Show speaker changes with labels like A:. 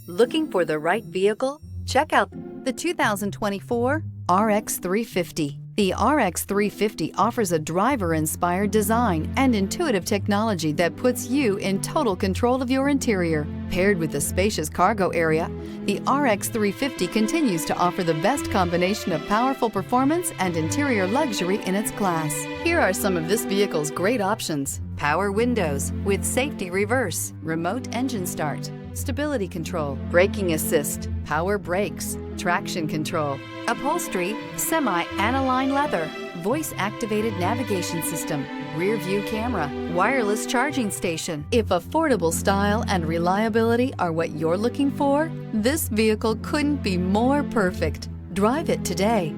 A: Looking for the right vehicle? Check out the 2024 RX 350. The RX 350 offers a driver-inspired design and intuitive technology that puts you in total control of your interior. Paired with a spacious cargo area, the RX 350 continues to offer the best combination of powerful performance and interior luxury in its class. Here are some of this vehicle's great options: power windows with safety reverse, remote engine start, stability control, braking assist, power brakes, traction control, upholstery, semi-aniline leather, voice-activated navigation system, rear view camera, wireless charging station. If affordable style and reliability are what you're looking for, this vehicle couldn't be more perfect. Drive it today.